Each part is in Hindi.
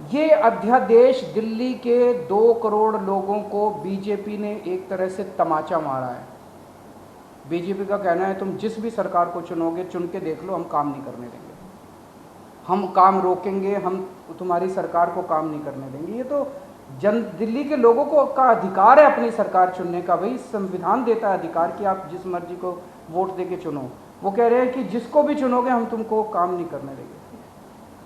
ये अध्यादेश दिल्ली के 2 करोड़ लोगों को बीजेपी ने एक तरह से तमाचा मारा है। बीजेपी का कहना है तुम जिस भी सरकार को चुनोगे, चुन के देख लो, हम काम नहीं करने देंगे, हम काम रोकेंगे, हम तुम्हारी सरकार को काम नहीं करने देंगे। ये तो दिल्ली के लोगों को का अधिकार है अपनी सरकार चुनने का। भाई संविधान देता है अधिकार कि आप जिस मर्जी को वोट दे के चुनो। वो कह रहे हैं कि जिसको भी चुनोगे हम तुमको काम नहीं करने देंगे।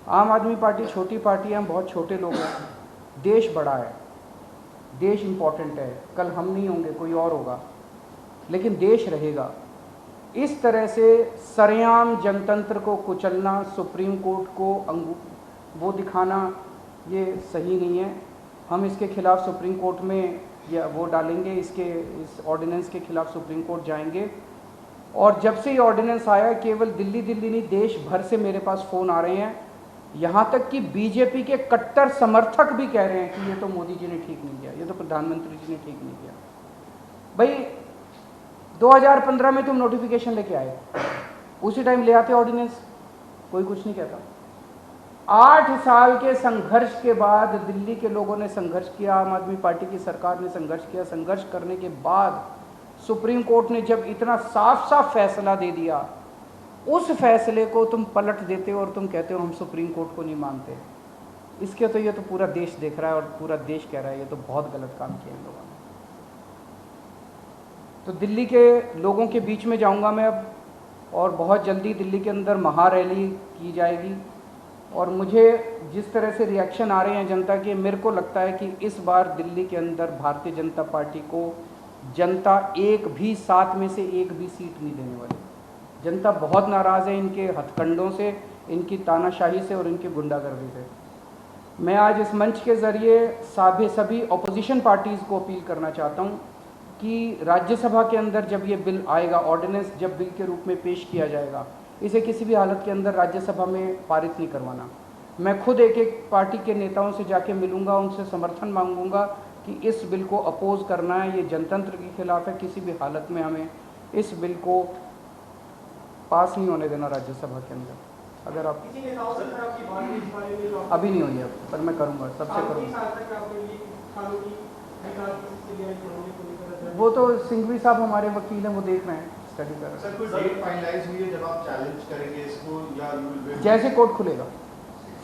आम आदमी पार्टी छोटी पार्टी है, हम बहुत छोटे लोग हैं। देश बड़ा है, देश इम्पोर्टेंट है। कल हम नहीं होंगे, कोई और होगा, लेकिन देश रहेगा। इस तरह से सरेआम जनतंत्र को कुचलना, सुप्रीम कोर्ट को वो दिखाना, ये सही नहीं है। हम इसके खिलाफ सुप्रीम कोर्ट में या वो डालेंगे, इस ऑर्डिनेंस के खिलाफ सुप्रीम कोर्ट जाएंगे। और जब से ये ऑर्डिनेंस आया, केवल दिल्ली नहीं, देश भर से मेरे पास फ़ोन आ रहे हैं। यहाँ तक कि बीजेपी के कट्टर समर्थक भी कह रहे हैं कि ये तो मोदी जी ने ठीक नहीं किया, ये तो प्रधानमंत्री जी ने ठीक नहीं किया। भाई 2015 में तुम नोटिफिकेशन लेके आए, उसी टाइम ले आते ऑर्डिनेंस, कोई कुछ नहीं कहता। 8 साल के संघर्ष के बाद दिल्ली के लोगों ने संघर्ष किया, आम आदमी पार्टी की सरकार ने संघर्ष किया। संघर्ष करने के बाद सुप्रीम कोर्ट ने जब इतना साफ साफ फैसला दे दिया, उस फैसले को तुम पलट देते हो और तुम कहते हो हम सुप्रीम कोर्ट को नहीं मानते। इसके तो ये तो पूरा देश देख रहा है और पूरा देश कह रहा है ये तो बहुत गलत काम किया इन लोगों ने। तो दिल्ली के लोगों के बीच में जाऊंगा मैं अब, और बहुत जल्दी दिल्ली के अंदर महारैली की जाएगी। और मुझे जिस तरह से रिएक्शन आ रहे हैं जनता के, मेरे को लगता है कि इस बार दिल्ली के अंदर भारतीय जनता पार्टी को जनता एक भी 7 में से एक भी सीट नहीं देने वाली। जनता बहुत नाराज़ है इनके हथकंडों से, इनकी तानाशाही से और इनकी गुंडागर्दी से। मैं आज इस मंच के ज़रिए सभी ऑपोजिशन पार्टीज़ को अपील करना चाहता हूँ कि राज्यसभा के अंदर जब ये बिल आएगा, ऑर्डिनेंस जब बिल के रूप में पेश किया जाएगा, इसे किसी भी हालत के अंदर राज्यसभा में पारित नहीं करवाना। मैं खुद एक एक पार्टी के नेताओं से जाके मिलूंगा, उनसे समर्थन मांगूंगा कि इस बिल को अपोज करना है, ये जनतंत्र के खिलाफ है। किसी भी हालत में हमें इस बिल को पास नहीं होने देना राज्यसभा के अंदर। अगर आप अभी नहीं हुई है, पर मैं करूँगा, सबसे करूँगा। वो तो सिंघवी साहब हमारे वकील हैं, वो देख रहे हैं, स्टडी कर रहे हैं। सर, कोई डेट फाइनलाइज हुई है जब आप चैलेंज करेंगे इसको, या यू विल वेट? जैसे कोर्ट खुलेगा,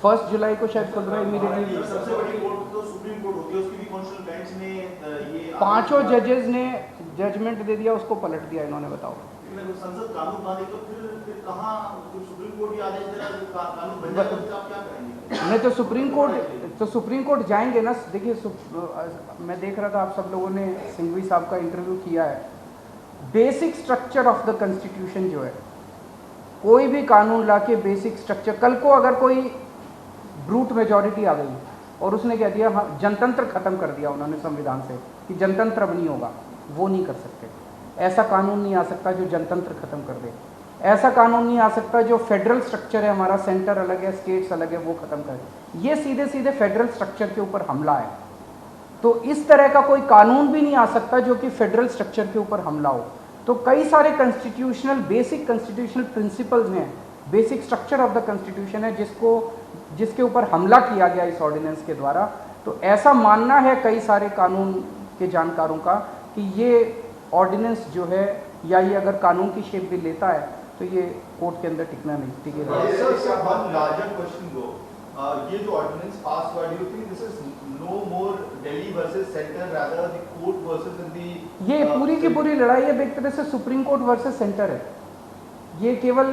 1 जुलाई को शायद खुल रहा है इमीडिएटली। सबसे बड़ी कोर्ट तो सुप्रीम कोर्ट होती है, उसकी भी कॉन्स्टिट्यूशन बेंच ने ये 5 जजेस ने जजमेंट दे दिया, उसको पलट दिया इन्होंने। बताओ, संसद कानून बने तो फिर कहाँ सुप्रीम कोर्ट ही आदेश दे रहा है, कानून बन जाएगा तो आप क्या करेंगे? नहीं तो सुप्रीम कोर्ट जाएंगे ना। देखिए, मैं देख रहा था आप सब लोगों ने सिंघवी साहब का इंटरव्यू किया है। Basic structure of the constitution जो है, कोई भी कानून ला के बेसिक स्ट्रक्चर, कल को अगर कोई ब्रूट मेजॉरिटी आ गई और उसने कह दिया हाँ जनतंत्र खत्म कर दिया उन्होंने संविधान से कि जनतंत्र अब नहीं होगा, वो नहीं कर सकते। ऐसा कानून नहीं आ सकता जो जनतंत्र खत्म कर दे। ऐसा कानून नहीं आ सकता जो फेडरल स्ट्रक्चर है हमारा, सेंटर अलग है, स्टेट्स अलग है, वो खत्म कर दे। ये सीधे सीधे फेडरल स्ट्रक्चर के ऊपर हमला है। तो इस तरह का कोई कानून भी नहीं आ सकता जो कि फेडरल स्ट्रक्चर के ऊपर हमला हो। तो कई सारे बेसिक कॉन्स्टिट्यूशनल प्रिंसिपल्स हैं, basic structure of the constitution है जिसके ऊपर हमला किया गया इस ऑर्डिनेंस के द्वारा। तो ऐसा मानना है कई सारे कानून के जानकारों का कि ये ऑर्डिनेंस जो है, या ये अगर कानून की शेप भी लेता है तो ये कोर्ट के अंदर टिकना नहीं टिकेगा। ये जो ऑर्डिनेंस पास हुआ, do you think this is no more Delhi versus centre, rather the court versus the? ये पूरी की पूरी लड़ाई है एक तरह से सुप्रीम कोर्ट वर्सेस सेंटर है। ये केवल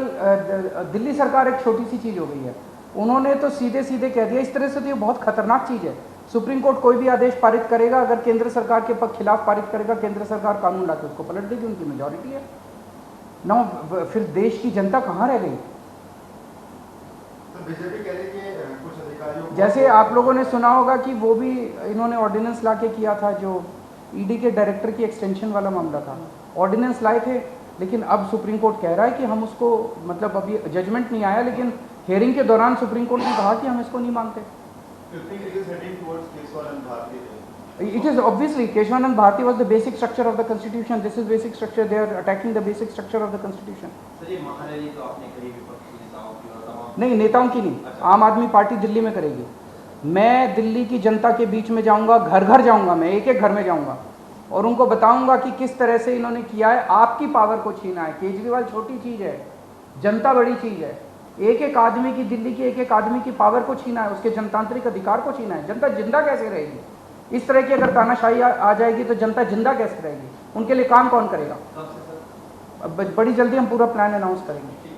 दिल्ली सरकार एक छोटी सी चीज़ हो गई है। उन्होंने तो सीधे सीधे कह दिया। इस तरह से तो ये बहुत खतरनाक चीज़ है। सुप्रीम कोर्ट कोई भी आदेश पारित करेगा, अगर केंद्र सरकार के खिलाफ पारित करेगा, केंद्र सरकार कानून लाके उसको पलट देगी, उनकी मेजॉरिटी है ना। फिर देश की जनता कहाँ रह गई? तो बीजेपी कह रही है कि कुछ अधिकारियों, जैसे आप लोगों ने सुना होगा कि वो भी इन्होंने ऑर्डिनेंस ला के किया था, जो ईडी के डायरेक्टर की एक्सटेंशन वाला मामला था। ऑर्डिनेंस लाए थे, लेकिन अब सुप्रीम कोर्ट कह रहा है कि हम उसको, मतलब अभी जजमेंट नहीं आया, लेकिन हियरिंग के दौरान सुप्रीम कोर्ट ने कहा कि हम इसको नहीं मानते। It is obviously Keshwanand Bharati was the basic structure of the constitution. This is basic structure. They are attacking the basic structure of the constitution. Sir, ये महारैली तो आपने कही विपक्षी नेताओं की और तमाम नहीं, नेताओं की नहीं, आम आदमी पार्टी दिल्ली में करेगी। मैं दिल्ली की जनता के बीच में जाऊंगा, घर घर जाऊंगा, मैं एक एक घर में जाऊंगा और उनको बताऊंगा कि किस तरह से इन्होंने किया है, आपकी पावर को छीना है। केजरीवाल छोटी चीज़ है, जनता बड़ी चीज़ है। एक एक आदमी की, दिल्ली के एक एक आदमी की पावर को छीना है, उसके जनतांत्रिक अधिकार को छीना है। जनता जिंदा कैसे रहेगी? इस तरह की अगर तानाशाही आ जाएगी तो जनता जिंदा कैसे रहेगी? उनके लिए काम कौन करेगा? बड़ी जल्दी हम पूरा प्लान अनाउंस करेंगे।